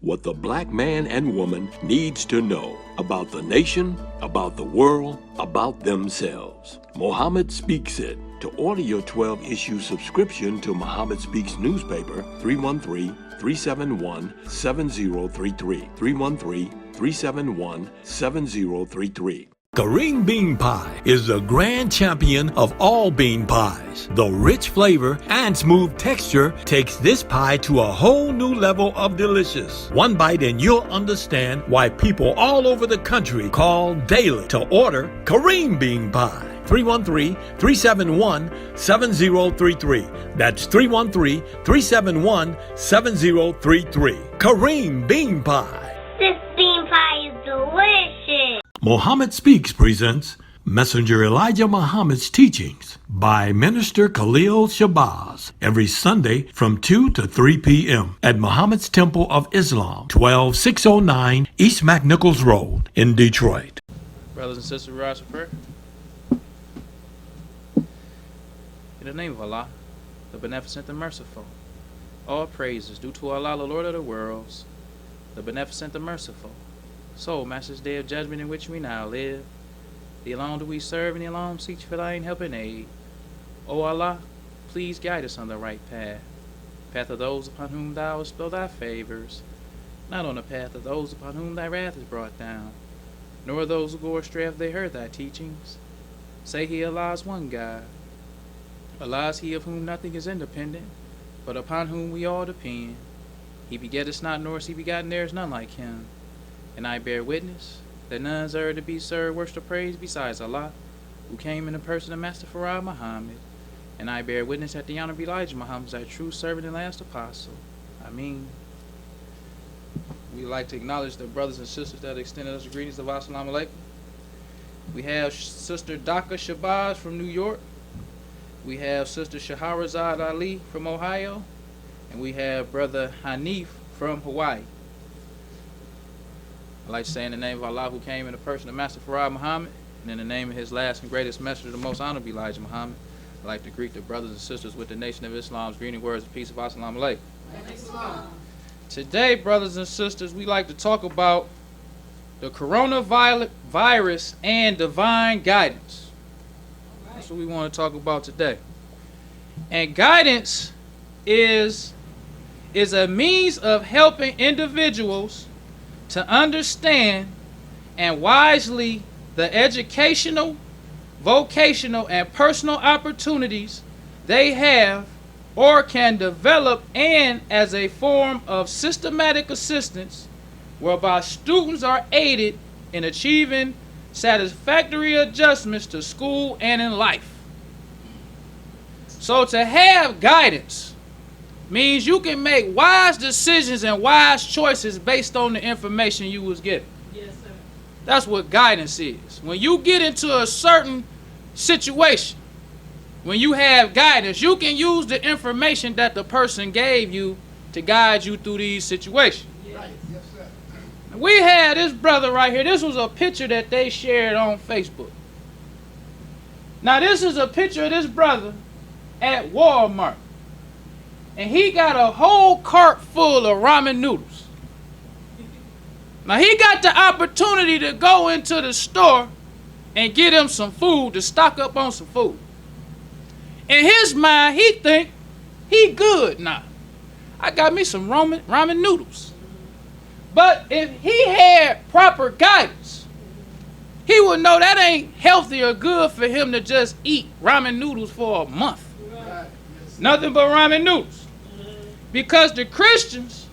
What the black man and woman needs to know about the nation, about the world, about themselves. Muhammad Speaks It. To order your 12-issue subscription to Muhammad Speaks newspaper, 313-371-7033. 313-371-7033. Kareem Bean Pie is the grand champion of all bean pies. The rich flavor and smooth texture takes this pie to a whole new level of delicious. One bite and you'll understand why people all over the country call daily to order Kareem Bean Pie. 313-371-7033. That's 313-371-7033. Kareem Bean Pie. This bean pie is delicious. Muhammad Speaks presents Messenger Elijah Muhammad's Teachings by Minister Khalil Shabazz every Sunday from 2 to 3 p.m. at Muhammad's Temple of Islam, 12609 East McNichols Road in Detroit. Brothers and sisters, rise for prayer. In the name of Allah, the Beneficent and Merciful, all praise is due to Allah, the Lord of the worlds, the Beneficent and Merciful. So, Master's Day of Judgment in which we now live, the alone do we serve and the alone seek for thine help and aid. O Allah, please guide us on the right path, path of those upon whom thou hast bestowed thy favors, not on the path of those upon whom thy wrath is brought down, nor those who go astray if they heard thy teachings. Say he Allah is one God. Allah is he of whom nothing is independent, but upon whom we all depend. He begetteth not, nor is he begotten, there is none like him. And I bear witness that none is ever to be served, worship, or praise besides Allah, who came in the person of Master Farah Muhammad. And I bear witness that the honorable Elijah Muhammad is thy true servant and last apostle. Ameen. We'd like to acknowledge the brothers and sisters that extended us the greetings of Assalamu alaikum. We have Sister Daka Shabazz from New York. We have Sister Shahrazad Ali from Ohio. And we have Brother Hanif from Hawaii. I'd like to say in the name of Allah, who came in the person of Master Farah Muhammad, and in the name of his last and greatest messenger, the most honorable Elijah Muhammad, I'd like to greet the brothers and sisters with the Nation of Islam's greeting words of peace of Assalamu alaikum. Today, brothers and sisters, we like to talk about the coronavirus and divine guidance. That's what we want to talk about today. And guidance is a means of helping individuals to understand and wisely the educational, vocational, and personal opportunities they have or can develop, and as a form of systematic assistance whereby students are aided in achieving satisfactory adjustments to school and in life. So to have guidance means you can make wise decisions and wise choices based on the information you was given. Yes, sir. That's what guidance is. When you get into a certain situation, when you have guidance, you can use the information that the person gave you to guide you through these situations. Right. Yes, sir. We had this brother right here. This was a picture that they shared on Facebook. Now this is a picture of this brother at Walmart. And he got a whole cart full of ramen noodles. Now he got the opportunity to go into the store and get him some food, to stock up on some food. In his mind, he think he good now. I got me some ramen noodles. But if he had proper guidance, he would know that ain't healthy or good for him to just eat ramen noodles for a month. Nothing but ramen noodles. Because the Christians,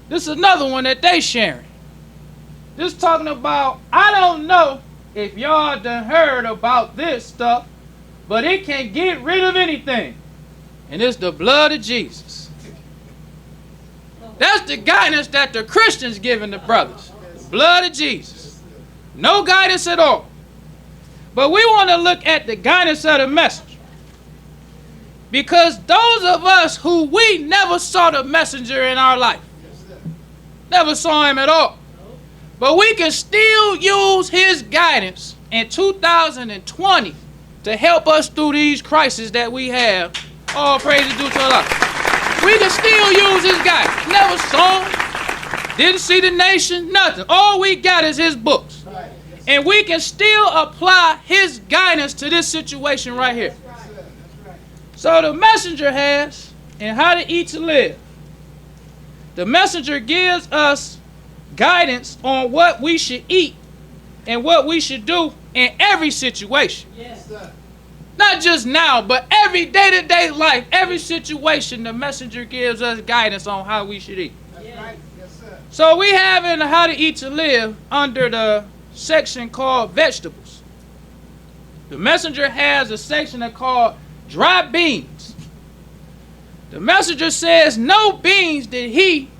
this is another one that they sharing. This talking about, I don't know if y'all done heard about this stuff, but it can get rid of anything. And it's the blood of Jesus. That's the guidance that the Christians giving the brothers. The blood of Jesus. No guidance at all. But we want to look at the guidance of the messenger. Because those of us who we never saw the messenger in our life, never saw him at all, but we can still use his guidance in 2020 to help us through these crises that we have. All praise is due to Allah. We can still use his guidance. Never saw him, didn't see the nation, nothing. All we got is his books. And we can still apply his guidance to this situation right here. So the messenger has, and how to eat to live. The messenger gives us guidance on what we should eat and what we should do in every situation. Yes. Not just now, but every day-to-day life, every situation, the messenger gives us guidance on how we should eat. That's right. Yes, sir. So we have in How to Eat to Live under the section called Vegetables. The messenger has a section called Dry Beans. The messenger says no beans did he,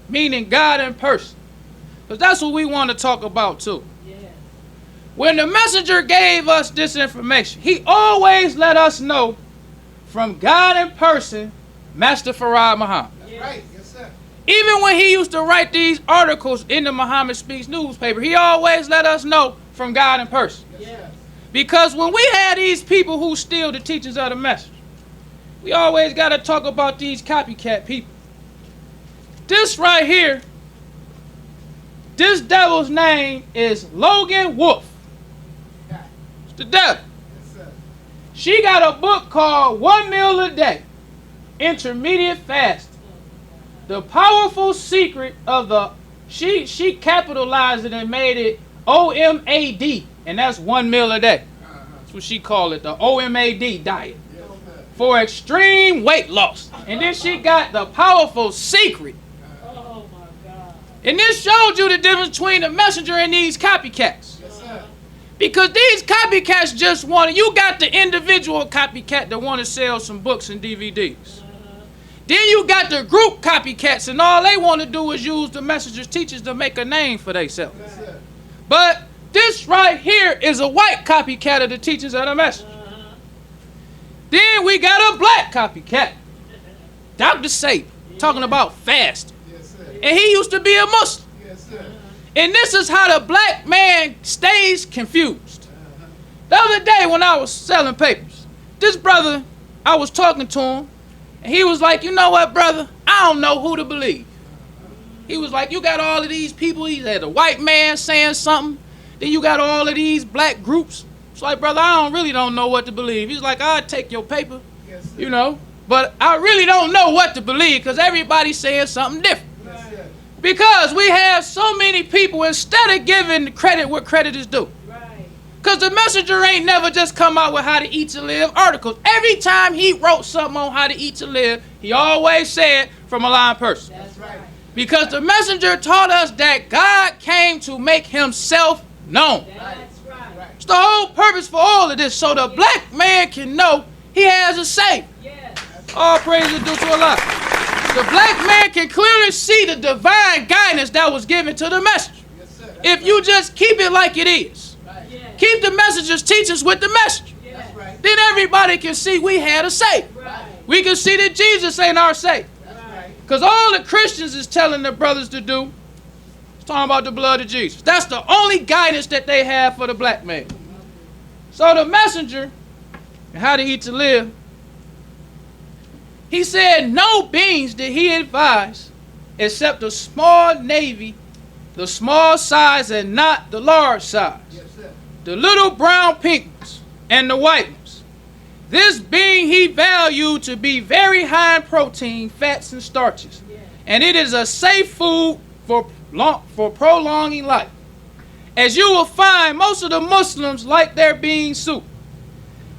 meaning God in person. Because that's what we want to talk about too. When the messenger gave us this information, he always let us know from God in person, Master Farad Muhammad. That's right. Yes, sir. Even when he used to write these articles in the Muhammad Speaks newspaper, he always let us know from God in person. Yes, sir. Because when we had these people who steal the teachings of the message, we always got to talk about these copycat people. This right here, this devil's name is Logan Wolf. It's the devil. Yes, sir. She got a book called 1 Meal a Day, Intermediate Fasting. The powerful secret of the, she capitalized it and made it OMAD, and that's 1 meal a day. That's what she called it, the OMAD diet. Yes, sir. For extreme weight loss. And then she got the powerful secret. Oh, my God. And this showed you the difference between the messenger and these copycats. Yes, sir. Because these copycats just want to, you got the individual copycat that want to sell some books and DVDs. Then you got the group copycats, and all they want to do is use the messenger's teachers to make a name for themselves. Yes, sir. But this right here is a white copycat of the teachings of the messenger. Then we got a black copycat, Dr. Saban, talking about fasting. Yes, sir. And he used to be a Muslim. Yes, sir. And this is how the black man stays confused. The other day when I was selling papers, this brother, I was talking to him, and he was like, you know what, brother? I don't know who to believe. He was like, you got all of these people. He had a white man saying something. Then you got all of these black groups. It's like, brother, I really don't know what to believe. He's like, I'll take your paper, Yes, sir. you know. But I really don't know what to believe because everybody's saying something different. Yes, sir. Because we have so many people, instead of giving credit where credit is due. Because the messenger ain't never just come out with How to Eat to Live articles. Every time he wrote something on How to Eat to Live, he always said from a lying person. That's right. Because the messenger taught us that God came to make himself known. That's right. It's the whole purpose for all of this, so the black man can know he has a Savior. Yes. All praise is due to Allah. The black man can clearly see the divine guidance that was given to the messenger. Yes, sir. If you just keep it like it is. Yes. Keep the messenger's teachings with the messenger. That's right. Then everybody can see we had a Savior. Right. We can see that Jesus ain't our Savior. That's right. Because all the Christians is telling the brothers to do is talking about the blood of Jesus. That's the only guidance that they have for the black man. So the messenger, and How to Eat to Live, he said no beans did he advise except the small navy, the small size and not the large size. Yes, sir. The little brown pink ones and the white ones. This bean he valued to be very high in protein, fats, and starches. And it is a safe food for prolonging life. As you will find, most of the Muslims like their bean soup.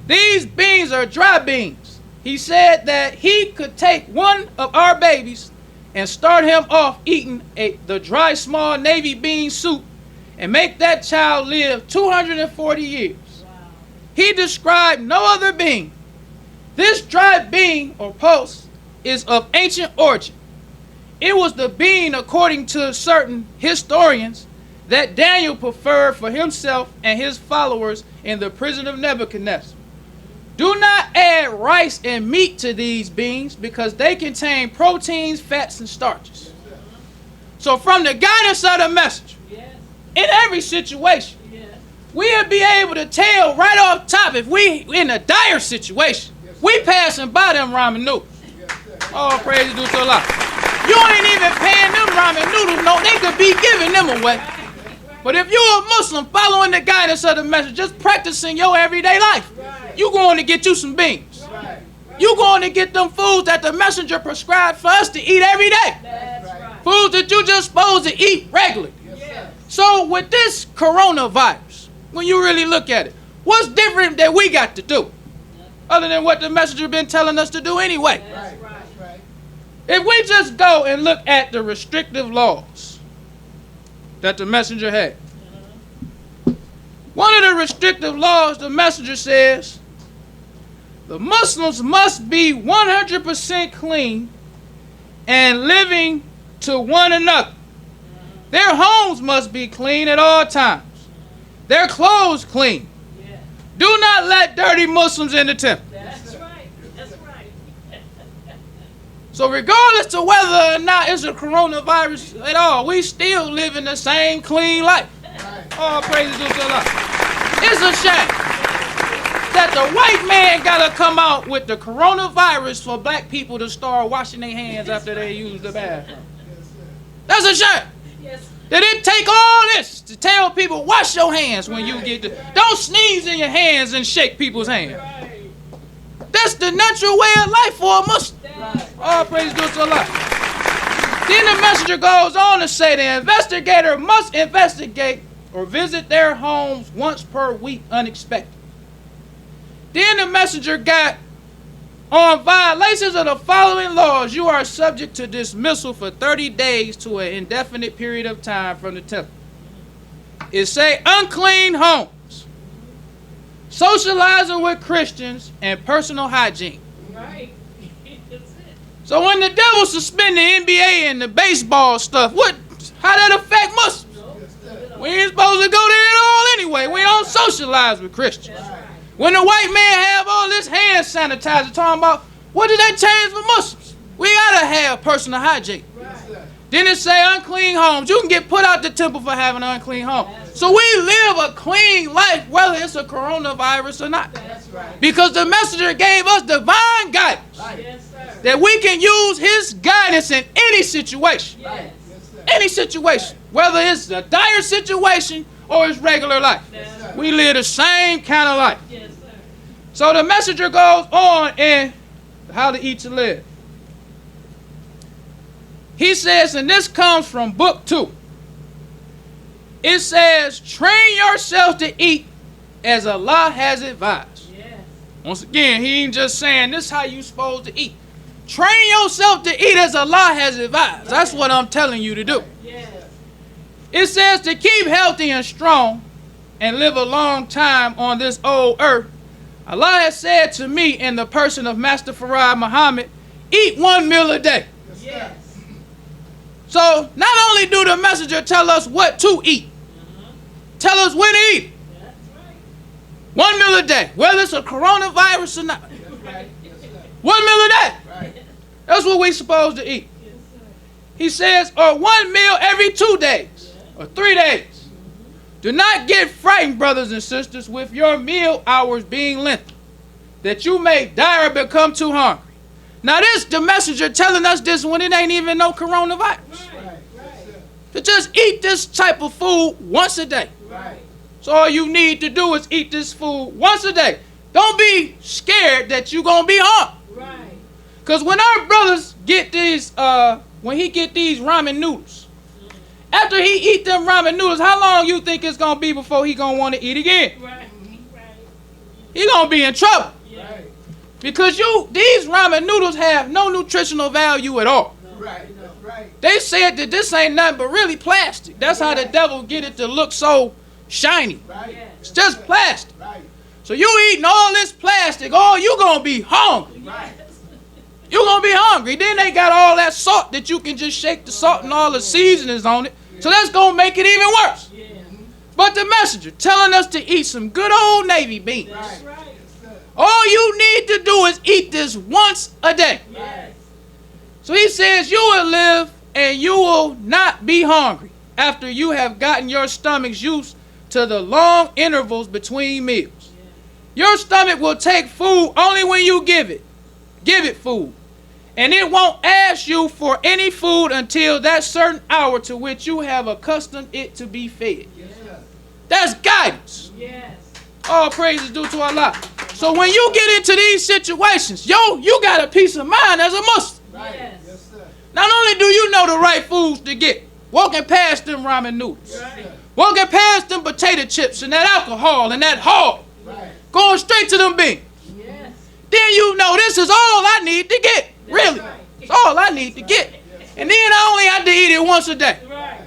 These beans are dry beans. He said that he could take one of our babies and start him off eating the dry small navy bean soup and make that child live 240 years. Wow. He described no other bean. This dry bean or pulse is of ancient origin. It was the bean, according to certain historians, that Daniel preferred for himself and his followers in the prison of Nebuchadnezzar. Do not add rice and meat to these beans because they contain proteins, fats, and starches. So from the guidance of the messenger, Yes. in every situation, Yes. we'll be able to tell right off top if we in a dire situation. We passing by them ramen noodles. Yes, sir. All praise due to Allah. You ain't even paying them ramen noodles. No, they could be giving them away. But if you're a Muslim following the guidance of the message, just practicing your everyday life, you going to get you some beans. You going to get them foods that the messenger prescribed for us to eat every day. Foods that you just supposed to eat regularly. So with this coronavirus, when you really look at it, what's different that we got to do? Other than what the messenger been telling us to do anyway. If we just go and look at the restrictive laws that the messenger had. One of the restrictive laws, the messenger says, the Muslims must be 100% clean and living to one another. Their homes must be clean at all times. Their clothes clean. Do not let dirty Muslims in the temple. That's right. That's right. So regardless of whether or not it's a coronavirus at all, we still living the same clean life. All praises to Allah. It's a shame that the white man gotta come out with the coronavirus for black people to start washing their hands after they use the bathroom. That's a shame. That it take all this to tell people wash your hands when you get don't sneeze in your hands and shake people's hands. That's the natural way of life for a Muslim. All praise goes to Allah. Then the messenger goes on to say the investigator must investigate or visit their homes once per week unexpected. Then the messenger got on violations of the following laws, you are subject to dismissal for 30 days to an indefinite period of time from the temple. It say unclean homes, socializing with Christians, and personal hygiene. Right. That's it. So when the devil suspend the NBA and the baseball stuff, how that affect Muslims? We ain't supposed to go there at all anyway. We don't socialize with Christians. When the white man have all this hand sanitizer talking about, what did that change for Muslims? We gotta have personal hygiene. Then it say unclean homes. You can get put out the temple for having an unclean home. So we live a clean life whether it's a coronavirus or not. Because the messenger gave us divine guidance. That we can use his guidance in any situation. Any situation. Whether it's a dire situation or it's regular life. We live the same kind of life. So the messenger goes on in how to eat to live. He says, and this comes from book 2. It says, train yourself to eat as Allah has advised. Once again, he ain't just saying this is how you supposed to eat. Train yourself to eat as Allah has advised. That's what I'm telling you to do. It says to keep healthy and strong and live a long time on this old earth. Allah has said to me in the person of Master Farad Muhammad, eat 1 meal a day. So not only do the messenger tell us what to eat, tell us when to eat it. 1 meal a day, whether it's a coronavirus or not. 1 meal a day. That's what we're supposed to eat. He says, or 1 meal every 2 days or 3 days. Do not get frightened, brothers and sisters, with your meal hours being lengthened, that you may die or become too hungry. Now this, the messenger telling us this when it ain't even no coronavirus. To just eat this type of food once a day. So all you need to do is eat this food once a day. Don't be scared that you're going to be hungry. Because when our brothers get these, when he get these ramen noodles, after he eat them ramen noodles, how long you think it's going to be before he going to want to eat again? He going to be in trouble. Because these ramen noodles have no nutritional value at all. They said that this ain't nothing but really plastic. That's how the devil get it to look so shiny. It's just plastic. So you eating all this plastic, you going to be hungry. You're going to be hungry. Then they got all that salt that you can just shake the salt and all the seasonings on it. So that's going to make it even worse. But the messenger telling us to eat some good old navy beans. All you need to do is eat this once a day. So he says you will live and you will not be hungry after you have gotten your stomachs used to the long intervals between meals. Your stomach will take food only when you give it food. And it won't ask you for any food until that certain hour to which you have accustomed it to be fed. Yes. That's guidance. Yes. All praise is due to Allah. So when you get into these situations, you got a peace of mind as a Muslim. Yes. Not only do you know the right foods to get, walking past them ramen noodles, Right. walking past them potato chips and that alcohol and that hog, Right. going straight to them beans. Yes. Then you know this is all I need to get. Really. right. It's all I need to get. And then I only have to eat it once a day. Right.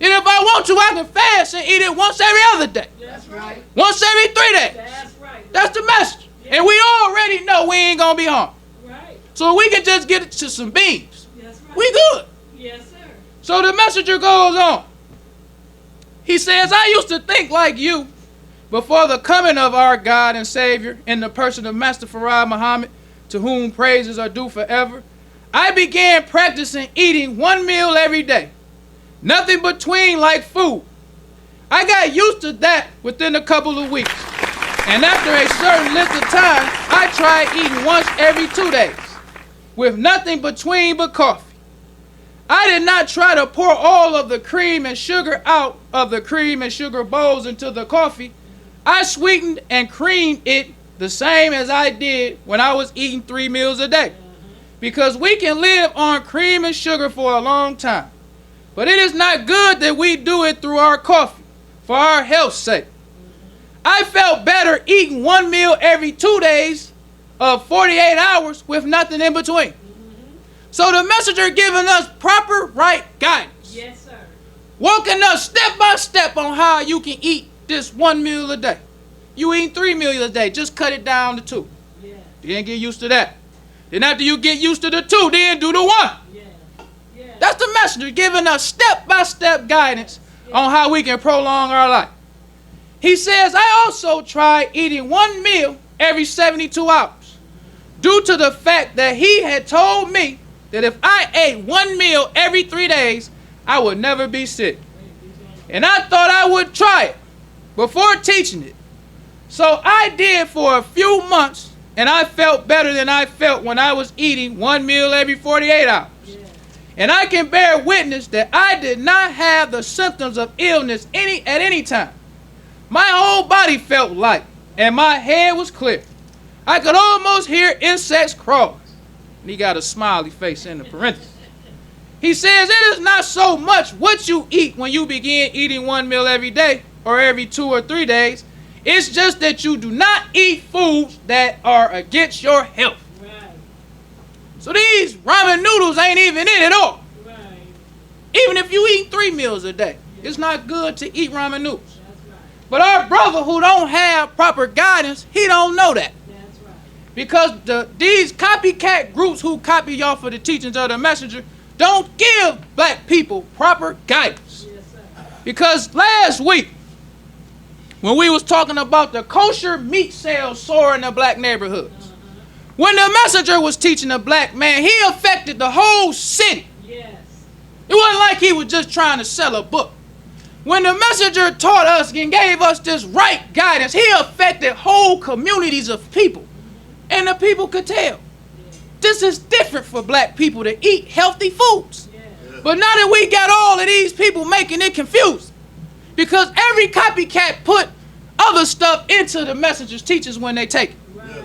And if I want to, I can fast and eat it once every other day. That's right. Once every 3 days. That's right. That's the message. And we already know we ain't going to be harmed. Right. So we can just get it to some beans. That's right. We good. Yes, sir. So the messenger goes on. He says, I used to think like you before the coming of our God and Savior in the person of Master Farad Muhammad, to whom praises are due forever. I began practicing eating one meal every day. Nothing between like food. I got used to that within a couple of weeks. And after a certain length of time, I tried eating once every 2 days, with nothing between but coffee. I did not try to pour all of the cream and sugar out of the cream and sugar bowls into the coffee. I sweetened and creamed it the same as I did when I was eating 3 meals a day. Because we can live on cream and sugar for a long time. But it is not good that we do it through our coffee, for our health's sake. I felt better eating 1 meal every 2 days of 48 hours with nothing in between. So the messenger giving us proper right guidance. Yes, sir. Walking us step by step on how you can eat this 1 meal a day. You eat 3 meals a day, just cut it down to 2. Yeah. Then get used to that. Then after you get used to the 2, then do the 1. Yeah. Yeah. That's the messenger giving us step-by-step guidance on how we can prolong our life. He says, I also tried eating 1 meal every 72 hours due to the fact that he had told me that if I ate 1 meal every 3 days, I would never be sick. And I thought I would try it before teaching it. So I did for a few months, and I felt better than I felt when I was eating 1 meal every 48 hours. Yeah. And I can bear witness that I did not have the symptoms of illness at any time. My whole body felt light, and my head was clear. I could almost hear insects crawling. And he got a smiley face in the parentheses. He says it is not so much what you eat when you begin eating 1 meal every day or every 2 or 3 days. It's just that you do not eat foods that are against your health. Right. So these ramen noodles ain't even in at all. Right. Even if you eat 3 meals a day, it's not good to eat ramen noodles. That's right. But our brother who don't have proper guidance, he don't know that. That's right. Because these copycat groups who copy y'all for the teachings of the messenger don't give black people proper guidance. Yes, sir. Because last week, when we was talking about the kosher meat sales soaring in the black neighborhoods, when the messenger was teaching a black man, he affected the whole city. Yes. It wasn't like he was just trying to sell a book. When the messenger taught us and gave us this right guidance, he affected whole communities of people. And the people could tell. This is different for black people to eat healthy foods. Yes. But now that we got all of these people making it confusing, because every copycat put other stuff into the messenger's teachings when they take it. Right.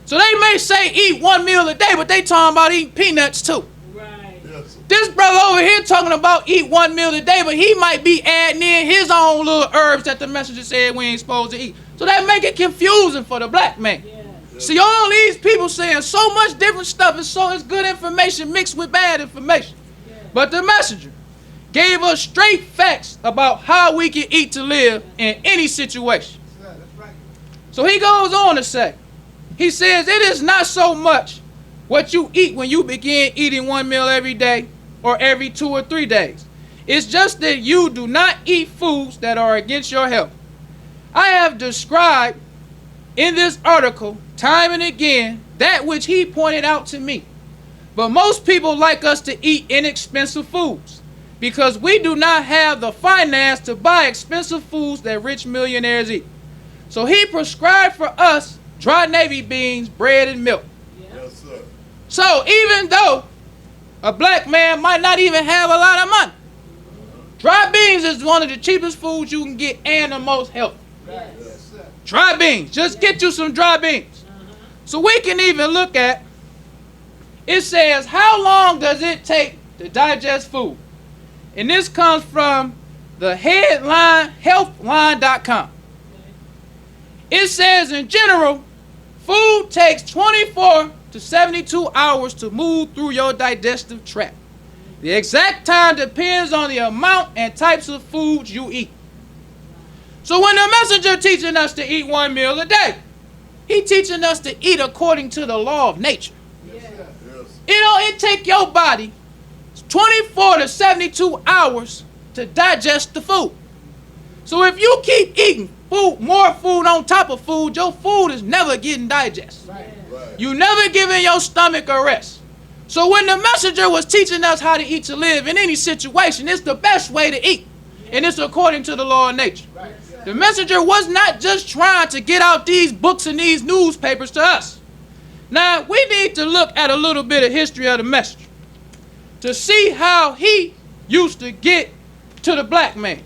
So they may say eat 1 meal a day, but they talking about eating peanuts too. Right. This brother over here talking about eat 1 meal a day, but he might be adding in his own little herbs that the messenger said we ain't supposed to eat. So that make it confusing for the black man. Yes. See, all these people saying so much different stuff, and so it's good information mixed with bad information. Yes. But the messenger gave us straight facts about how we can eat to live in any situation. So he goes on to say, he says, it is not so much what you eat when you begin eating 1 meal every day or every 2 or 3 days. It's just that you do not eat foods that are against your health. I have described in this article time and again that which he pointed out to me. But most people like us to eat inexpensive foods because we do not have the finance to buy expensive foods that rich millionaires eat. So he prescribed for us dry navy beans, bread, and milk. Yes. So even though a black man might not even have a lot of money, dry beans is one of the cheapest foods you can get and the most healthy. Dry beans. Just get you some dry beans. So we can even look at, it says, how long does it take to digest food? And this comes from the headline, healthline.com. It says, in general, food takes 24 to 72 hours to move through your digestive tract. The exact time depends on the amount and types of foods you eat. So when the messenger teaching us to eat one meal a day, he teaching us to eat according to the law of nature. It take your body 24 to 72 hours to digest the food. So if you keep eating food, more food on top of food, your food is never getting digested. You never giving your stomach a rest. So when the messenger was teaching us how to eat to live in any situation, it's the best way to eat. And it's according to the law of nature. The messenger was not just trying to get out these books and these newspapers to us. Now, we need to look at a little bit of history of the messenger to see how he used to get to the black man.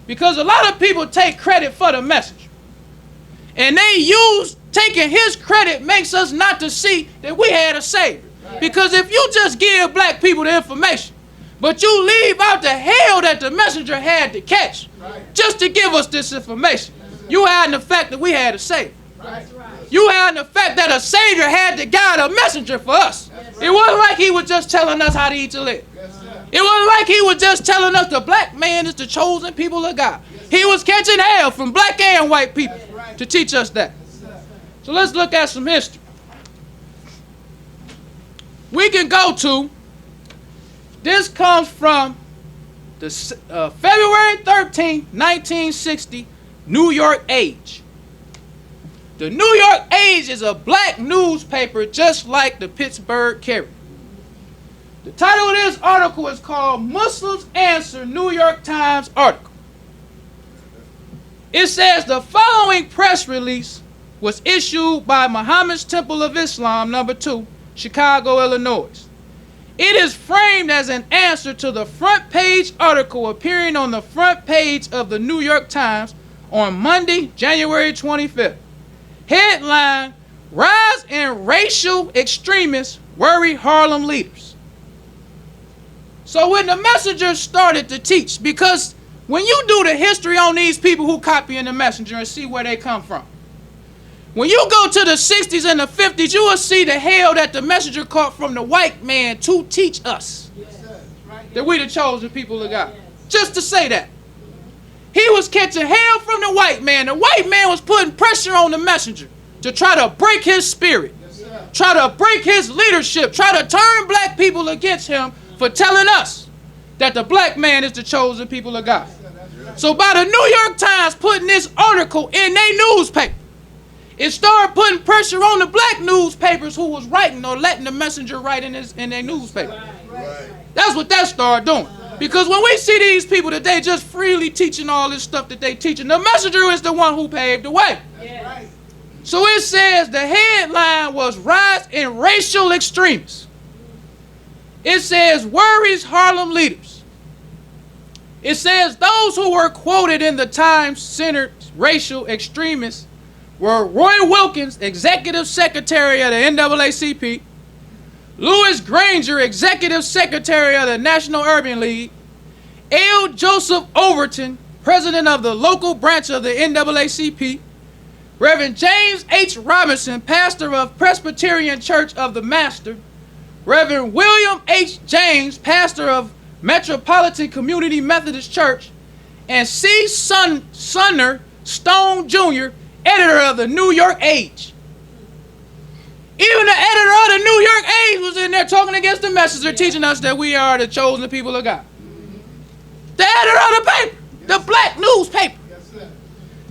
Because a lot of people take credit for the messenger. And they use taking his credit makes us not to see that we had a savior. Because if you just give black people the information, but you leave out the hell that the messenger had to catch just to give us this information, you hiding the fact that we had a savior. You hiding the fact that a savior had to guide a messenger for us. It wasn't like he was just telling us how to eat to live. It wasn't like he was just telling us the black man is the chosen people of God. He was catching hell from black and white people to teach us that. So let's look at some history. We can go to, this comes from the February 13, 1960, New York Age. The New York Age is a black newspaper just like the Pittsburgh Carrier. The title of this article is called Muslims Answer New York Times Article. It says the following press release was issued by Muhammad's Temple of Islam, number 2, Chicago, Illinois. It is framed as an answer to the front page article appearing on the front page of the New York Times on Monday, January 25th. Headline, Rise in Racial Extremists Worry Harlem Leaders. So when the messenger started to teach, because when you do the history on these people who copying the messenger and see where they come from, when you go to the 60s and the 50s, you will see the hell that the messenger caught from the white man to teach us that we the chosen people of God. Just to say that. He was catching hell from the white man. The white man was putting pressure on the messenger to try to break his spirit, try to break his leadership, try to turn black people against him for telling us that the black man is the chosen people of God. So by the New York Times putting this article in their newspaper, it started putting pressure on the black newspapers who was writing or letting the messenger write in their newspaper. That's what that started doing. Because when we see these people that they just freely teaching all this stuff that they teaching, the messenger is the one who paved the way. So it says the headline was Rise in Racial Extremists. It says worries Harlem leaders. It says those who were quoted in the Times centered racial extremists were Roy Wilkins, Executive Secretary of the NAACP, Louis Granger, Executive Secretary of the National Urban League, L. Joseph Overton, President of the local branch of the NAACP, Reverend James H. Robinson, Pastor of Presbyterian Church of the Master, Reverend William H. James, Pastor of Metropolitan Community Methodist Church, and C. Sumner Stone Jr., editor of the New York Age. Even the editor of the New York Age was in there talking against the messenger, teaching us that we are the chosen people of God. The editor of the paper, the black newspaper.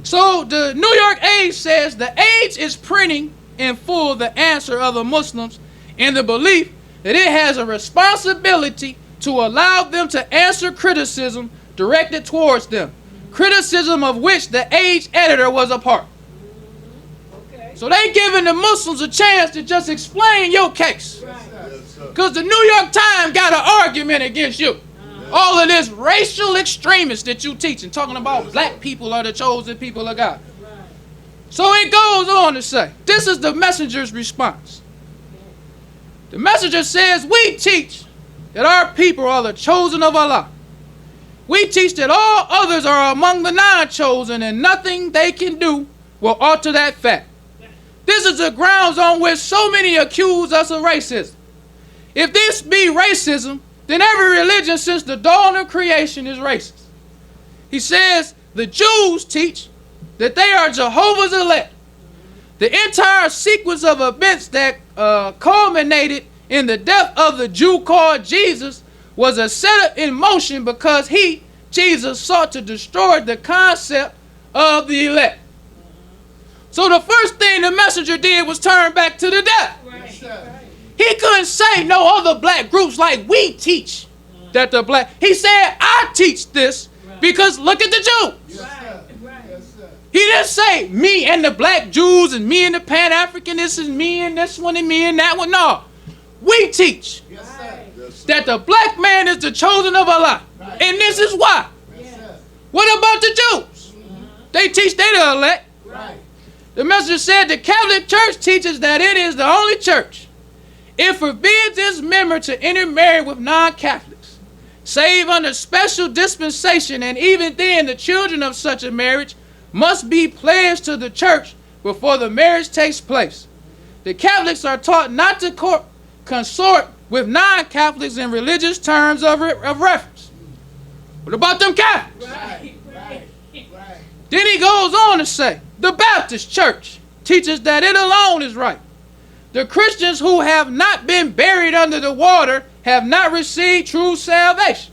So the New York Age says the Age is printing in full the answer of the Muslims in the belief that it has a responsibility to allow them to answer criticism directed towards them, criticism of which the Age editor was a part. So they giving the Muslims a chance to just explain your case. Because the New York Times got an argument against you. All of this racial extremists that you teaching, talking about black people are the chosen people of God. So it goes on to say, this is the messenger's response. The messenger says, we teach that our people are the chosen of Allah. We teach that all others are among the non-chosen and nothing they can do will alter that fact. This is the grounds on which so many accuse us of racism. If this be racism, then every religion since the dawn of creation is racist. He says the Jews teach that they are Jehovah's elect. The entire sequence of events that culminated in the death of the Jew called Jesus was a set in motion because he, Jesus, sought to destroy the concept of the elect. So the first thing the messenger did was turn back to the death. He couldn't say no other black groups like we teach that the black. He said, I teach this because look at the Jews. He didn't say me and the black Jews and me and the Pan-Africanists and me and this one and me and that one. No. We teach that the black man is the chosen of Allah. And this is why. What about the Jews? They teach they the elect. The messenger said the Catholic Church teaches that it is the only church. It forbids its member to intermarry with non-Catholics, save under special dispensation, and even then the children of such a marriage must be pledged to the church before the marriage takes place. The Catholics are taught not to consort with non-Catholics in religious terms of reference. What about them Catholics? Then he goes on to say, the Baptist Church teaches that it alone is right. The Christians who have not been buried under the water have not received true salvation.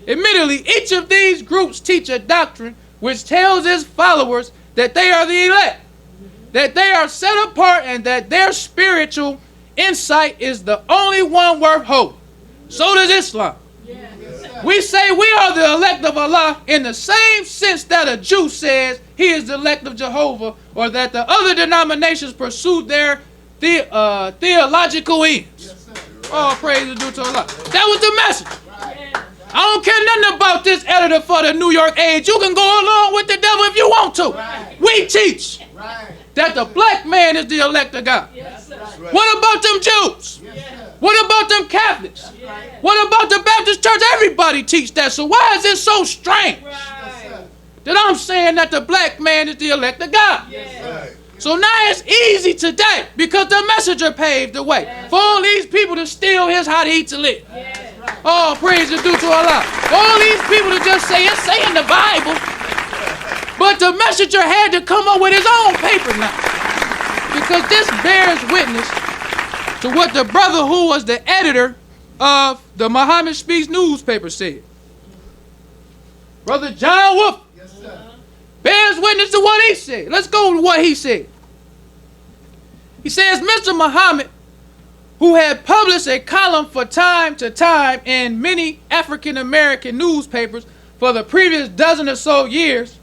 Admittedly, each of these groups teach a doctrine which tells its followers that they are the elect, that they are set apart, and that their spiritual insight is the only one worth holding. So does Islam. We say we are the elect of Allah in the same sense that a Jew says he is the elect of Jehovah, or that the other denominations pursue their theological ends. All praise is due to Allah. That was the message. I don't care nothing about this editor for the New York Age. You can go along with the devil if you want to. We teach that the black man is the elect of God. What about them Jews? What about them Catholics? What about the Baptist Church? Everybody teach that. So why is it so strange that I'm saying that the black man is the elect of God? So now it's easy today because the messenger paved the way for all these people to steal his how to eat to live. Oh, praise is due to Allah. All these people to just say it's saying the Bible, but the messenger had to come up with his own paper now, because this bears witness to what the brother who was the editor of the Muhammad Speaks newspaper said. Brother John Wolf bears witness to what he said. Let's go to what he said. He says, Mr. Muhammad, who had published a column for time to time in many African-American newspapers for the previous dozen or so years,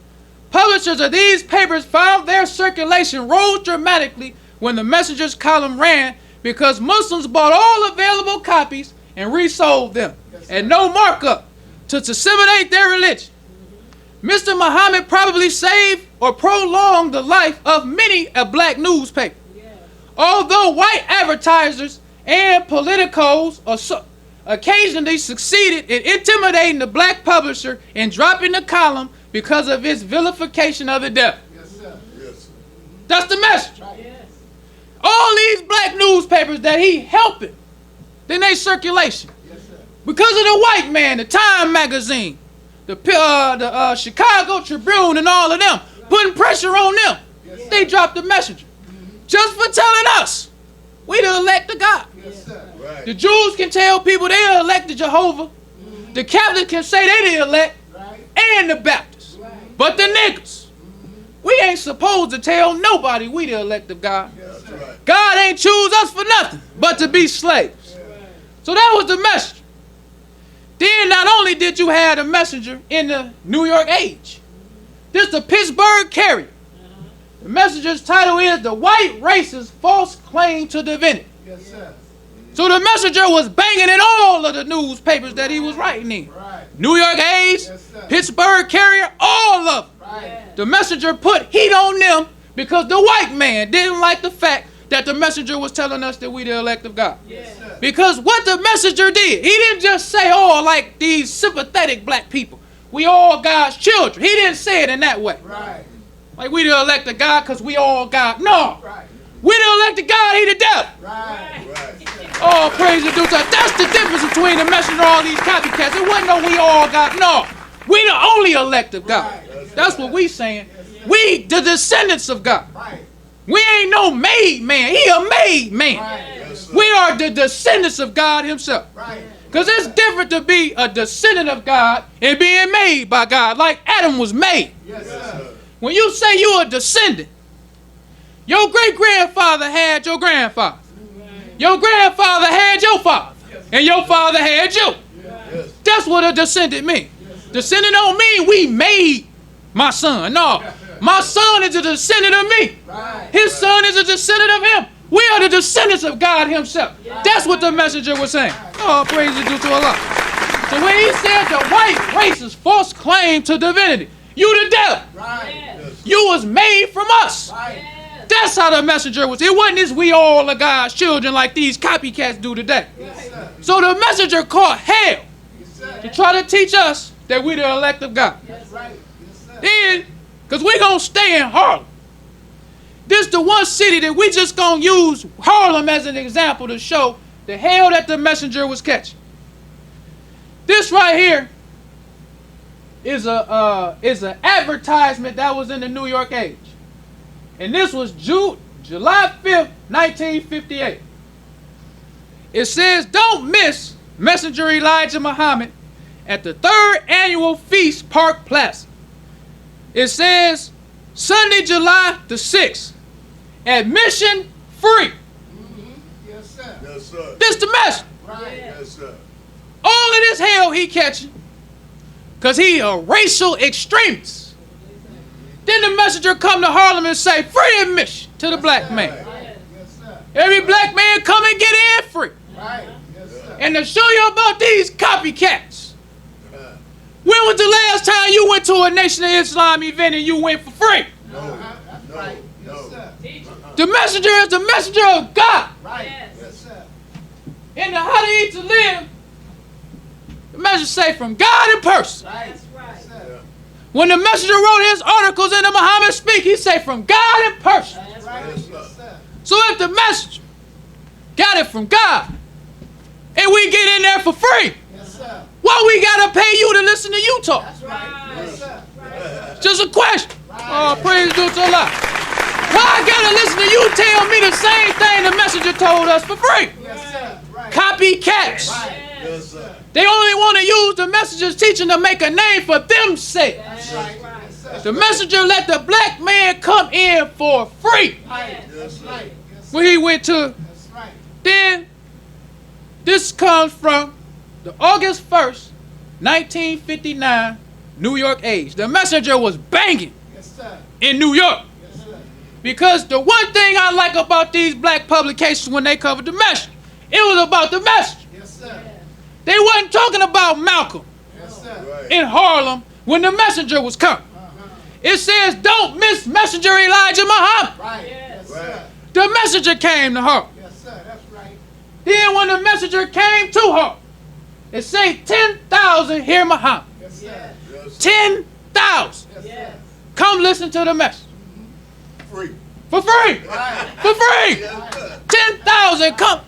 publishers of these papers found their circulation rose dramatically when the Messenger's column ran, because Muslims bought all available copies and resold them at no markup to disseminate their religion. Mr. Muhammad probably saved or prolonged the life of many a black newspaper. Although white advertisers and politicos occasionally succeeded in intimidating the black publisher and dropping the column because of its vilification of the devil. That's the message. All these black newspapers that he helping, then they circulation. Because of the white man, the Time magazine, the Chicago Tribune and all of them, putting pressure on them. They dropped the messenger. Just for telling us, we the elect of God. The Jews can tell people they the elect of Jehovah. The Catholics can say they the elect, and the Baptists. But the niggas, we ain't supposed to tell nobody we the elect of God. God ain't choose us for nothing but to be slaves. So that was the message. Then not only did you have the messenger in the New York Age, this the Pittsburgh Carrier. The message's title is The White Race's False Claim to Divinity. Yes, sir. So the messenger was banging in all of the newspapers that he was writing in. Right. New York Age, Yes, sir. Pittsburgh Carrier, all of them. Right. The messenger put heat on them because the white man didn't like the fact that the messenger was telling us that we the elect of God. Yes, sir. Because what the messenger did, he didn't just say, oh, like these sympathetic black people, we all God's children. He didn't say it in that way. Right. Like we the elect of God because we all God. No. Right. We the elect of God, he the devil. Right. Oh, praise the dude. That's the difference between the messenger and all these copycats. It wasn't no we all God. No. We the only elect of God. That's what we saying. We the descendants of God. Right. We ain't no made man. He a made man. Right. We are the descendants of God himself. Right. Because it's different to be a descendant of God and being made by God, like Adam was made. Yes, sir. When you say you're a descendant, your great-grandfather had your grandfather. Your grandfather had your father. And your father had you. That's what a descendant means. Descendant don't mean we made my son. No. My son is a descendant of me. His son is a descendant of him. We are the descendants of God himself. That's what the messenger was saying. Oh, praise be to Allah. So when he said the white race's false claim to divinity, you the devil. Right. You was made from us. Right. That's how the messenger was. It wasn't this we all are God's children like these copycats do today. Yes, sir. So the messenger caught hell Yes, sir. to try to teach us that we the elect of God. That's right. Yes, sir. Then, because we going to stay in Harlem. This the one city that we just going to use Harlem as an example to show the hell that the messenger was catching. This right here is an advertisement that was in the New York Age. And this was July 5th, 1958. It says, don't miss Messenger Elijah Muhammad at the 3rd Annual Feast Park Plaza. It says, Sunday, July the 6th. Admission free. Yes, sir. Yes, sir. This the message. Right. Yes, sir. All of this hell he catching because he a racial extremist. Then the messenger come to Harlem and say, free admission to the black man. Right. Yes, sir. Every black man come and get in free. Right. Yes, sir. And to show you about these copycats, when was the last time you went to a Nation of Islam event and you went for free? That's right. Yes, sir. The messenger is the messenger of God. Right. Yes, sir. In the how to eat to live, the messenger say from God in person. Right. That's right. Yes, sir. When the messenger wrote his articles in the Muhammad Speak, he say from God in person. That's right. Yes, sir. So if the messenger got it from God and we get in there for free, Yes, sir. why we gotta pay you to listen to you talk? That's right. Yes, sir. Just a question. Oh, praise to Allah. Why I gotta listen to you tell me the same thing the messenger told us for free? Yes, sir. Right. Copycats. Yes, sir. They only want to use the messenger's teaching to make a name for themselves. That's right. Yes, sir. The messenger let the black man come in for free. Right. That's right. Yes, sir. When he went to, That's right. then this comes from the August 1st, 1959 New York Age. The messenger was banging Yes, sir. in New York. Yes, sir. Because the one thing I like about these black publications when they covered the message, it was about the message. Yes, sir. They wasn't talking about Malcolm Yes, sir. Right. in Harlem when the messenger was coming. It says, don't miss Messenger Elijah Muhammad. Right. Yes, sir. The messenger came to Harlem. Yes, sir. That's right. Then when the messenger came to Harlem, it say 10,000 hear Muhammad. Yes, sir. Yes, sir. 10,000. Yes, sir. Come listen to the message. Free. For free. Right. For free. Yes, sir. 10,000 come.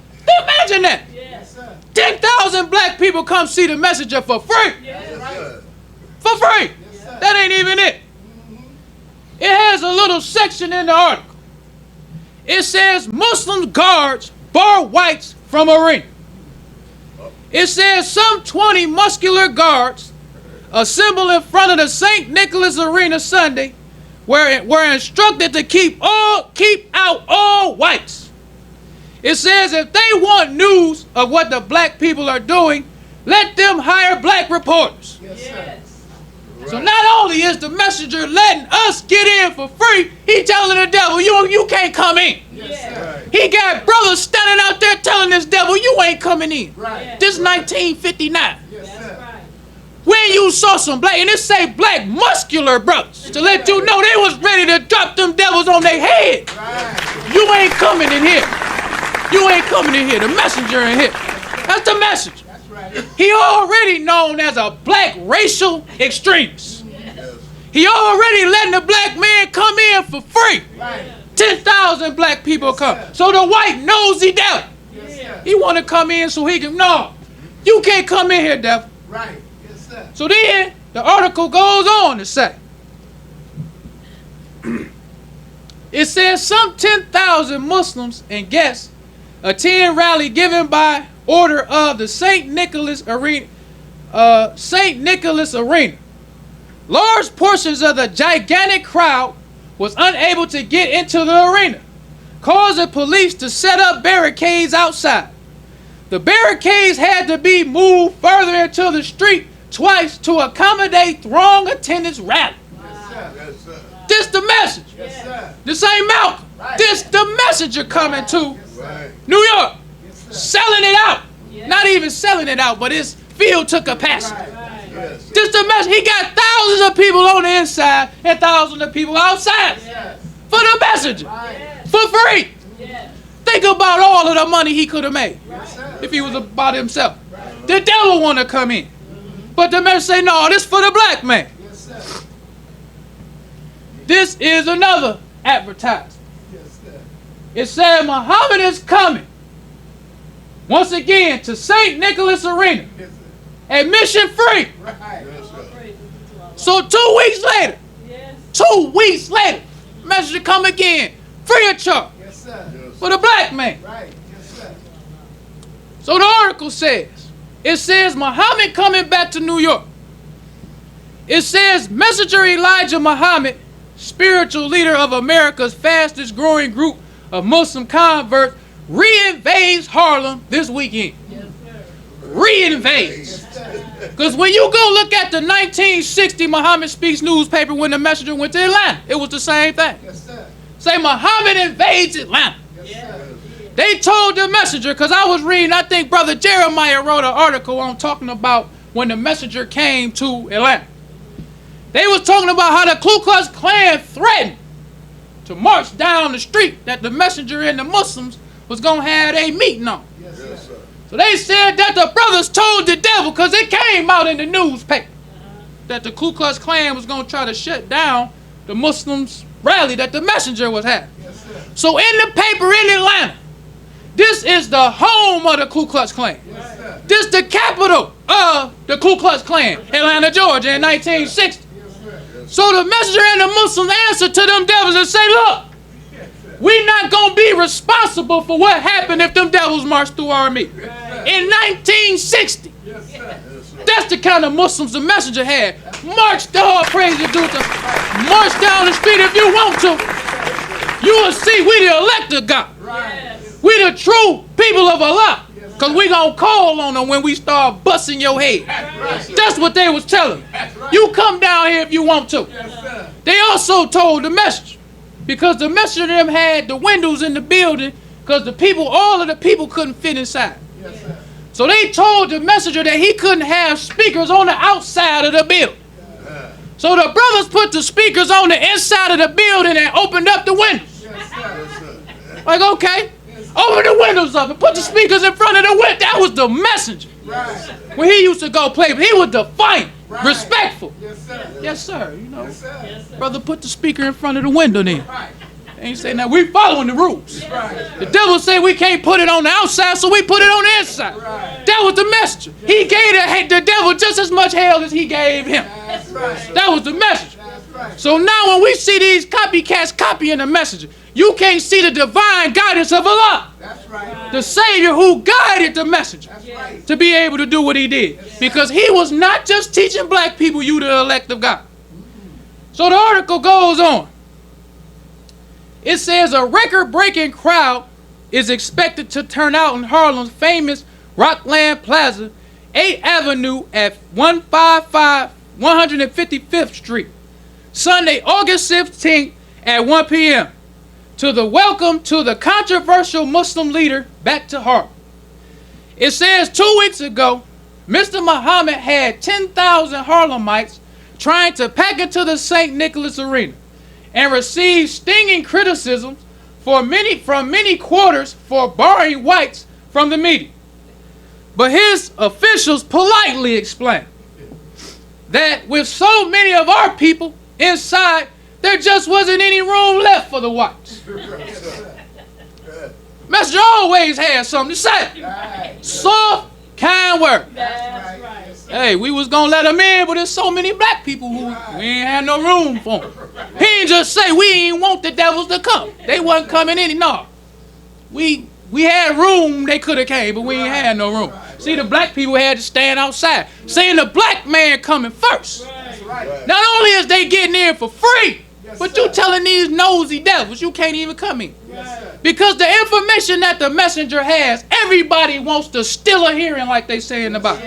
Imagine that. Yes, sir. 10,000 black people come see the messenger for free. Yes, sir. For free. Yes, sir. That ain't even it. It has a little section in the article. It says Muslim guards bar whites from arena. It says some 20 muscular guards assemble in front of the St. Nicholas Arena Sunday were instructed to keep out all whites. It says if they want news of what the black people are doing, let them hire black reporters. Yes, sir. Yes. So not only is the messenger letting us get in for free, he telling the devil, you can't come in. Yes, sir. He got brothers standing out there telling this devil, you ain't coming in. Right. This 1959. Yes, That's sir. right. When you saw some black, and it say black muscular brothers, to let you know they was ready to drop them devils on their head. Right. You ain't coming in here. You ain't coming in here. The messenger in here. That's the messenger. That's right. He already known as a black racial extremist. He already letting the black man come in for free. Right. 10,000 black people come. So the white nosy devil, Yes, sir. he want to come in so he can, no, you can't come in here, devil. Right. Yes, sir. So then the article goes on to say, it says some 10,000 Muslims and guests attend rally given by order of the St. Nicholas Arena. Large portions of the gigantic crowd was unable to get into the arena, causing police to set up barricades outside. The barricades had to be moved further into the street twice to accommodate throng attendance rally. Yes, sir. Yes, sir. This the message. Yes, sir. This ain't Malcolm. Right. This the messenger coming to Yes, sir. Right. New York, Yes, sir. selling it out. Yeah. Not even selling it out, but it's filled to capacity. Right. Yes. This the message. He got thousands of people on the inside and thousands of people outside Yes. for the messenger, Right. for free. Yes. Think about all of the money he could have made Yes, sir. if he was about himself. The devil want to come in, but the messenger say, no, this for the black man. Yes, sir. This is another advertisement. Yes, sir. It said Muhammad is coming once again to St. Nicholas Arena, Yes, sir. admission free. Right. Yes, sir. Praise to Allah. So 2 weeks later, Yes. 2 weeks later, messenger come again, free of charge Yes, sir. Yes, for the black man. Right. Yes, sir. So the article says, it says Muhammad coming back to New York. It says Messenger Elijah Muhammad, spiritual leader of America's fastest growing group of Muslim converts, reinvades Harlem this weekend. Yes, sir. Reinvades. Because when you go look at the 1960 Muhammad Speaks newspaper when the messenger went to Atlanta, it was the same thing. Yes, sir. Say Muhammad invades Atlanta. Yes, sir. They told the messenger, because I was reading, I think Brother Jeremiah wrote an article on talking about when the messenger came to Atlanta. They was talking about how the Ku Klux Klan threatened to march down the street that the messenger and the Muslims was going to have a meeting on. Yes, Yes, sir. sir. So they said that the brothers told the devil, because it came out in the newspaper, that the Ku Klux Klan was going to try to shut down the Muslims' rally that the messenger was having. Yes, sir. So in the paper in Atlanta, this is the home of the Ku Klux Klan. Yes, sir. This the capital of the Ku Klux Klan, Atlanta, Georgia, in 1960. Yes, sir. So the messenger and the Muslims answer to them devils and say, look, we not going to be responsible for what happened if them devils marched through our meeting. In 1960, Yes, sir. Yes, sir. that's the kind of Muslims the messenger had. March the hard praise you do to march down the street if you want to. You will see we the elect of God. Right. We the true people of Allah. Because we going to call on them when we start busting your head. That's what they was telling me. You come down here if you want to. Yes, sir. They also told the messenger, because the messenger them had the windows in the building, because the people, all of the people couldn't fit inside. Yes, sir. So they told the messenger that he couldn't have speakers on the outside of the building. So the brothers put the speakers on the inside of the building and opened up the windows. Yes, sir. Yes, sir. Like, okay, open the windows up and put the speakers in front of the window. That was the messenger. Right. When he used to go play, he was defiant, Right. respectful. Yes, sir. Yes, sir. You know, Yes, sir. Yes, sir. brother, put the speaker in front of the window then. Right. And he say, now we following the rules. Right. The devil say we can't put it on the outside, so we put it on the inside. Right. That was the messenger. He gave the devil just as much hell as he gave him. That's right. That was the messenger. That's right. So now when we see these copycats copying the messenger, you can't see the divine guidance of Allah, That's right. the Savior who guided the messenger That's right. to be able to do what he did. Because he was not just teaching black people you the elect of God. So the article goes on. It says a record-breaking crowd is expected to turn out in Harlem's famous Rockland Plaza, 8th Avenue at 155 155th Street, Sunday, August 15th at 1 p.m. to the welcome to the controversial Muslim leader back to Harlem. It says 2 weeks ago, Mr. Muhammad had 10,000 Harlemites trying to pack into the St. Nicholas Arena and received stinging criticisms from many quarters for barring whites from the meeting. But his officials politely explained that with so many of our people inside, there just wasn't any room left for the whites. Messenger always had something to say. Soft, kind word. That's right. Hey, we was gonna let them in, but there's so many black people who we ain't had no room for them. He ain't just say we ain't want the devils to come. They wasn't coming in. No, we had room. They could have came, but we ain't had no room. See, the black people had to stand outside, saying the black man coming first. Not only is they getting in for free, but you telling these nosy devils you can't even come in. Because the information that the messenger has, everybody wants to steal a hearing, like they say in the Bible.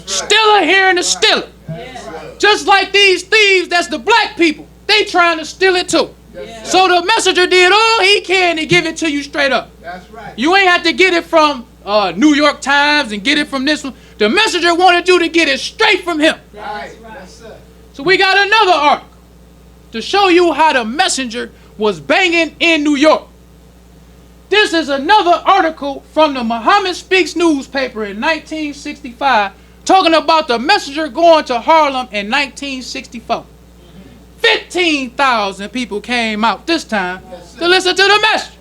Steal a hearing to steal it. Just like these thieves, that's the black people. They trying to steal it too. So the messenger did all he can to give it to you straight up. That's right. You ain't have to get it from New York Times and get it from this one. The messenger wanted you to get it straight from him. Right. Yes, sir. So we got another article to show you how the messenger was banging in New York. This is another article from the Muhammad Speaks newspaper in 1965 talking about the messenger going to Harlem in 1964. 15,000 people came out this time to listen to the messenger.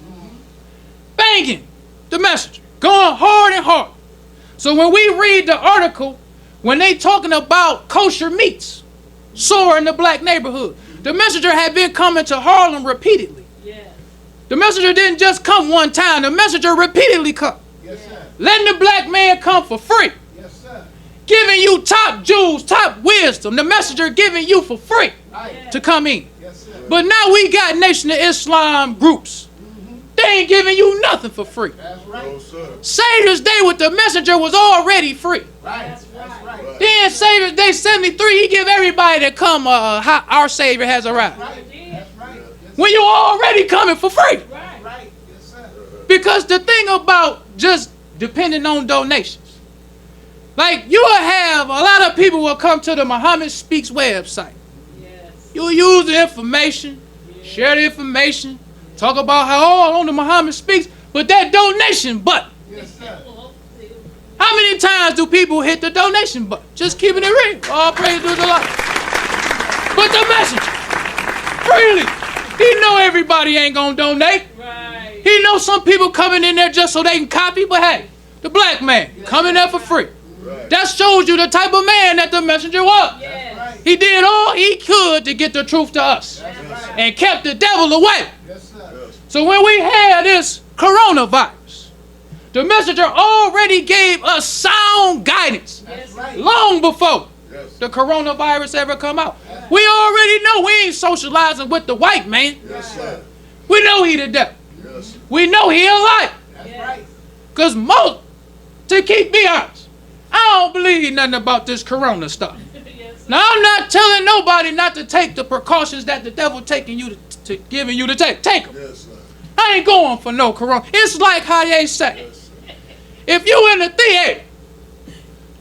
Banging the messenger, going hard and hard. So when we read the article, when they talking about kosher meats soar in the black neighborhood, the messenger had been coming to Harlem repeatedly. The messenger didn't just come one time. The messenger repeatedly come. Yes, sir. Letting the black man come for free. Yes, sir. Giving you top jewels, top wisdom. The messenger giving you for free Right. to come in. Yes, sir. But now we got Nation of Islam groups. They ain't giving you nothing for free. That's right. No, sir. Savior's Day with the messenger was already free. Right. That's right. Then Savior's Day 73, he give everybody that come, how our Savior has arrived. Right. That's right. Yes, When you already coming for free. right. Yes, sir. Because the thing about just depending on donations, like you will have a lot of people will come to the Muhammad Speaks website. You'll use the information, share the information, talk about how all on the Muhammad Speaks, but that donation button. Yes, sir. How many times do people hit the donation button? Just keeping it real. All praise to the Lord. But the messenger, freely, he know everybody ain't gonna donate. Right. He know some people coming in there just so they can copy, but hey, the black man coming there for free. Right. That shows you the type of man that the messenger was. Yes. Right. He did all he could to get the truth to us and kept the devil away. Yes, sir. So when we had this coronavirus, the messenger already gave us sound guidance That's right. long before Yes. the coronavirus ever come out. We already know we ain't socializing with the white man. Yes, sir. We know he the devil. Yes. We know he a liar. That's right. Because most, to keep me honest, I don't believe nothing about this corona stuff. Yes. Now I'm not telling nobody not to take the precautions that the devil taking you to giving you to take. Take them. Yes, sir. I ain't going for no corona. It's like how they say, Yes, sir. if you in the theater,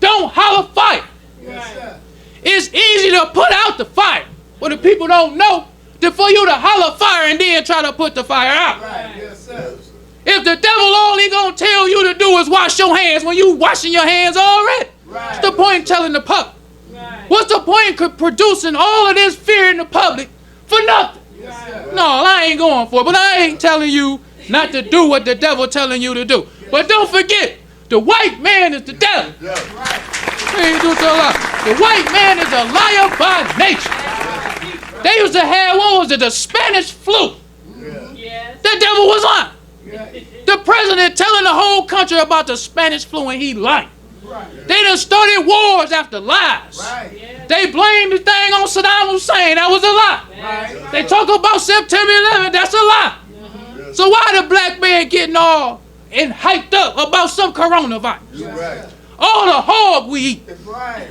don't holler fire. Yes, sir. It's easy to put out the fire, but the people don't know that for you to holler fire and then try to put the fire out. Right. Yes, sir. Yes, sir. If the devil all he gonna tell you to do is wash your hands when you washing your hands already, what's the point in telling the public? Right. What's the point in producing all of this fear in the public for nothing? Yes, sir. No, I ain't going for it, but I ain't telling you not to do what the devil telling you to do. But don't forget, the white man is the devil. Yes. Praise to the Lord. The white man is a liar by nature. They used to have, what was it, the Spanish flu. Yes. Yes. The devil was lying. Yeah. The president telling the whole country about the Spanish flu and he lied. Right. They done started wars after lies. Right. Yes. They blamed the thing on Saddam Hussein. That was a lie. Right. They talk about September 11th. That's a lie. Yes. So why the black man getting all and hyped up about some coronavirus? You're right. All the hog we eat. Right.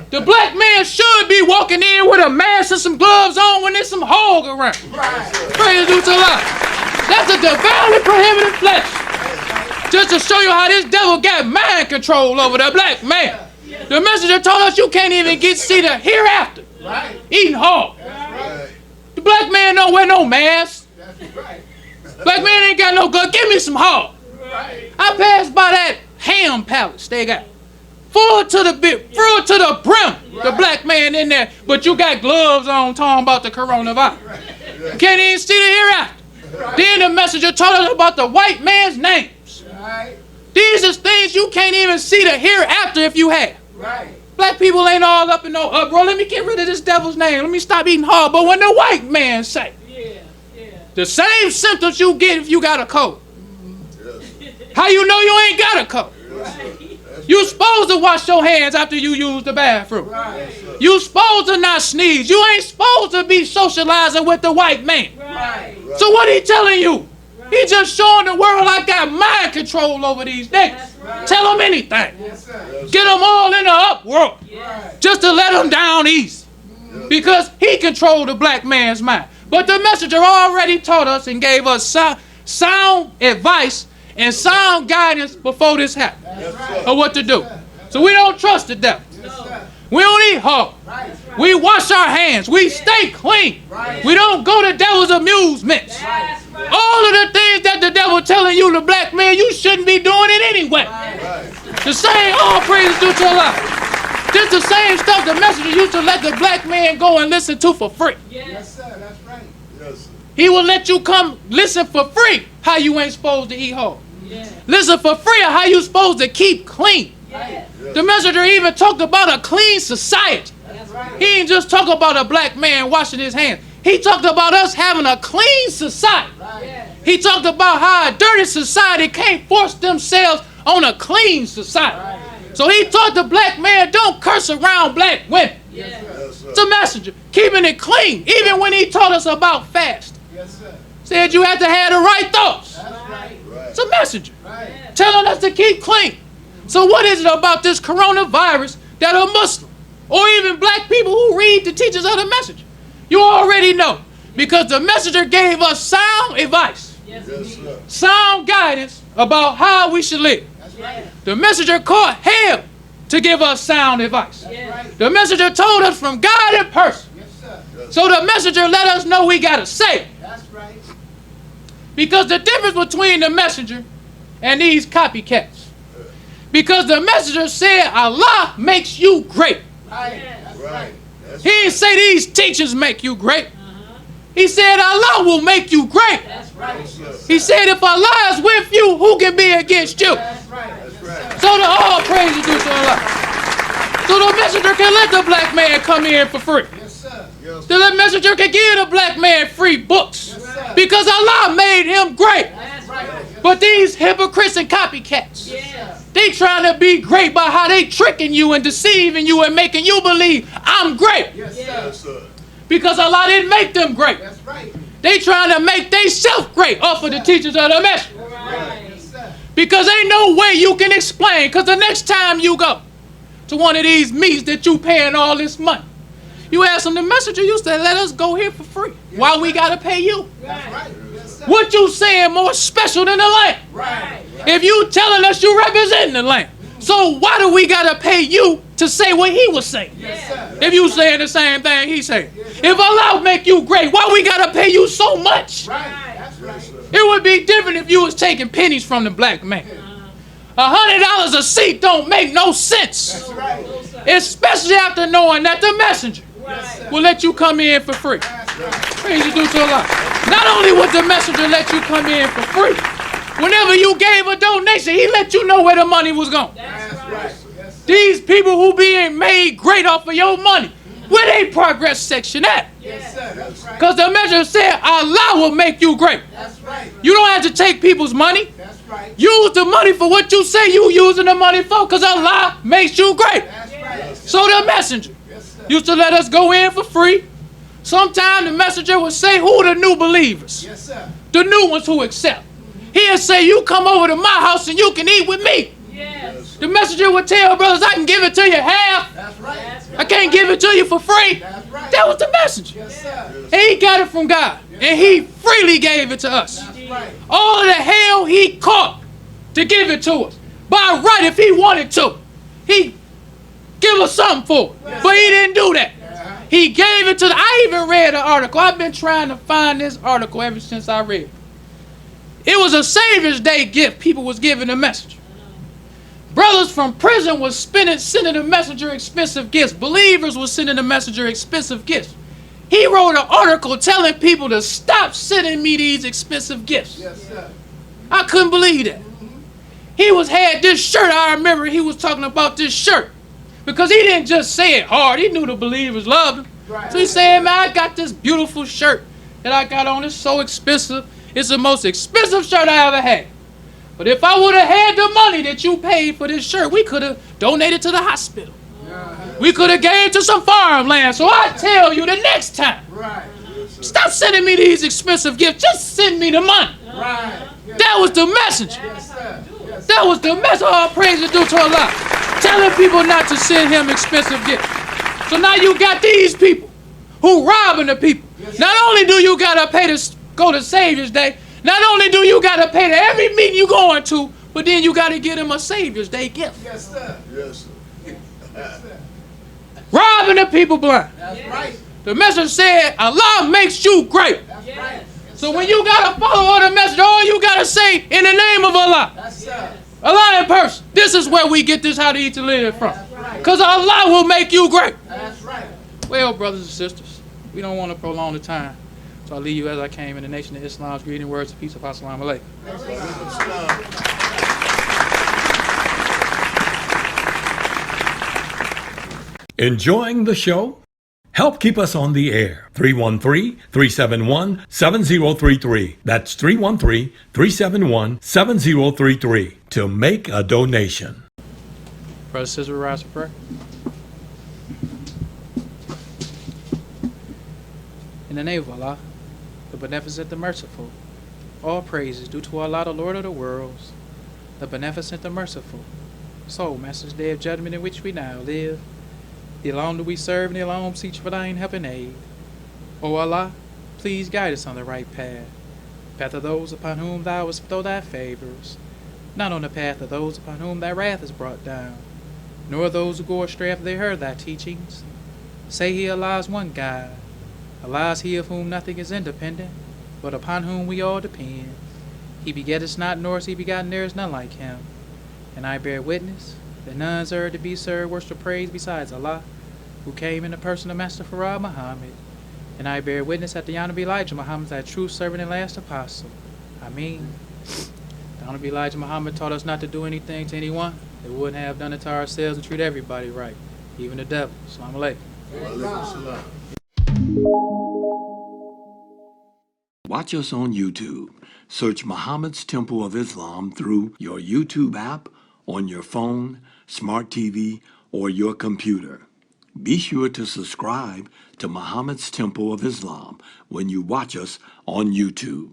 The black man should be walking in with a mask and some gloves on when there's some hog around. Praise due to Allah. That's a divinely prohibited flesh. Just to show you how this devil got mind control over the black man. The messenger told us you can't even see the hereafter. Eating hog. The black man don't wear no mask. Black man ain't got no gun. Give me some hog. I passed by that ham palace they got. Full to the brim, the black man in there, but you got gloves on talking about the coronavirus. Can't even see the hereafter. Then the messenger told us about the white man's names. These are things you can't even see the hereafter if you have. Black people ain't all up in no uproar. Let me get rid of this devil's name. Let me stop eating hard. But when the white man say, the same symptoms you get if you got a cold. How you know you ain't got a cold? You supposed to wash your hands after you use the bathroom. You supposed to not sneeze. You ain't supposed to be socializing with the white man. So what he telling you? He just showing the world I got mind control over these niggas. Tell them anything. Get them all in the uproar. Just to let them down easy. Because he controlled the black man's mind. But the messenger already taught us and gave us sound advice and sound guidance before this happened of what to do. So we don't trust the devil. We don't eat hog. We wash our hands. We stay clean. We don't go to devil's amusements. All of the things that the devil telling you, the black man, you shouldn't be doing it anyway. The same, all praises due to Allah. This the same stuff the messenger used to let the black man go and listen to for free. Yes, sir. That's right. He will let you come listen for free how you ain't supposed to eat hog. Listen for free how you supposed to keep clean. The messenger even talked about a clean society. He ain't just talk about a black man washing his hands. He talked about us having a clean society. He talked about how a dirty society can't force themselves on a clean society. So he taught the black man, don't curse around black women. It's a messenger, keeping it clean. Even when he taught us about fasting. Said you have to have the right thoughts. It's a messenger telling us to keep clean. So what is it about this coronavirus that a Muslim or even black people who read the teachings of the messenger? You already know. Because the messenger gave us sound advice. Sound guidance about how we should live. The messenger called hell to give us sound advice. The messenger told us from God in person. So the messenger let us know we got to say. Because the difference between the messenger and these copycats. Because the messenger said Allah makes you great. He didn't say these teachers make you great. He said Allah will make you great. He said if Allah is with you, who can be against you? So the all praises due to Allah. So the messenger can let the black man come in for free. The messenger can give the black man free books. Because Allah made him great. But these hypocrites and copycats, they trying to be great by how they tricking you and deceiving you and making you believe I'm great. Because Allah didn't make them great. They trying to make themselves great off of the teachings of the messenger. Because ain't no way you can explain. Because the next time you go to one of these meets that you paying all this money, you ask them, the messenger used to let us go here for free. Why we got to pay you? What you saying more special than the land? If you telling us you representing the land, so why do we got to pay you to say what he was saying? If you saying the same thing he said. If Allah make you great, why we got to pay you so much? It would be different if you was taking pennies from the black man. $100 a seat don't make no sense. Especially after knowing that the messenger will let you come in for free. Praise you due to Allah. Not only would the messenger let you come in for free, whenever you gave a donation, he let you know where the money was going. These people who being made great off of your money, where they progress section at? Because the messenger said Allah will make you great. You don't have to take people's money. Use the money for what you say you using the money for, because Allah makes you great. So the messenger used to let us go in for free. Sometimes the messenger would say, who are the new believers? The new ones who accept. He'll say, you come over to my house and you can eat with me. The messenger would tell brothers, I can give it to you half. That's right. I can't give it to you for free. That's right. That was the messenger. Yes, sir. And he got it from God. And he freely gave it to us. That's right. All of the hell he caught to give it to us. By right, if he wanted to, he'd give us something for it. But he didn't do that. He gave it to the, I even read an article. I've been trying to find this article ever since I read it. It was a Savior's Day gift people was giving the messenger. Brothers from prison was sending the messenger expensive gifts. Believers was sending the messenger expensive gifts. He wrote an article telling people to stop sending me these expensive gifts. Yes, sir. I couldn't believe that. He had this shirt. I remember he was talking about this shirt. Because he didn't just say it hard. He knew the believers loved him. Right. So he said, man, I got this beautiful shirt that I got on. It's so expensive. It's the most expensive shirt I ever had. But if I would have had the money that you paid for this shirt, we could have donated to the hospital. We could have gave to some farmland. So I tell you the next time, Right. stop sending me these expensive gifts. Just send me the money. Right. That was the messenger. Yes, sir. Yes, That was the message. All praise is due to Allah. Telling people not to send him expensive gifts. So now you got these people who robbing the people. Not only do you gotta pay to go to Savior's Day, not only do you gotta pay to every meeting you going to, but then you gotta get them a Savior's Day gift. yes, sir. Yes, sir. Yes, sir. Robbing the people blind. That's right. The message said, Allah makes you great. That's right. So when you gotta follow the message, all you gotta say in the name of Allah. That's sir. Allah in person. This is where we get this how to eat to live from. Because Allah will make you great. That's right. Well, brothers and sisters, we don't want to prolong the time. So I'll leave you as I came in the nation of Islam's greeting words of peace of Assalamu alaikum. Enjoying the show? Help keep us on the air. 313-371-7033. That's 313-371-7033 to make a donation. Brother Sister, rise for prayer. In the name of Allah, the beneficent, the merciful, all praise is due to Allah, the Lord of the worlds, the beneficent, the merciful. So, Master's Day of Judgment in which we now live, the alone do we serve, and the alone seek for thine help and aid. O Allah, please guide us on the right path, path of those upon whom thou hast bestowed thy favors, not on the path of those upon whom thy wrath is brought down, nor those who go astray after they heard thy teachings. Say he, Allah is one God. Allah is he of whom nothing is independent, but upon whom we all depend. He begetteth not, nor is he begotten, there is none like him. And I bear witness that none is to be served, worship, praise besides Allah, who came in the person of Master Farah Muhammad. And I bear witness that the Honorable Elijah Muhammad is thy true servant and last apostle. Ameen. The Honorable Elijah Muhammad taught us not to do anything to anyone that wouldn't have done it to ourselves, and treat everybody right, even the devil. Assalamu alaikum. Watch us on YouTube. Search Muhammad's Temple of Islam through your YouTube app, on your phone, smart TV, or your computer. Be sure to subscribe to Muhammad's Temple of Islam when you watch us on YouTube.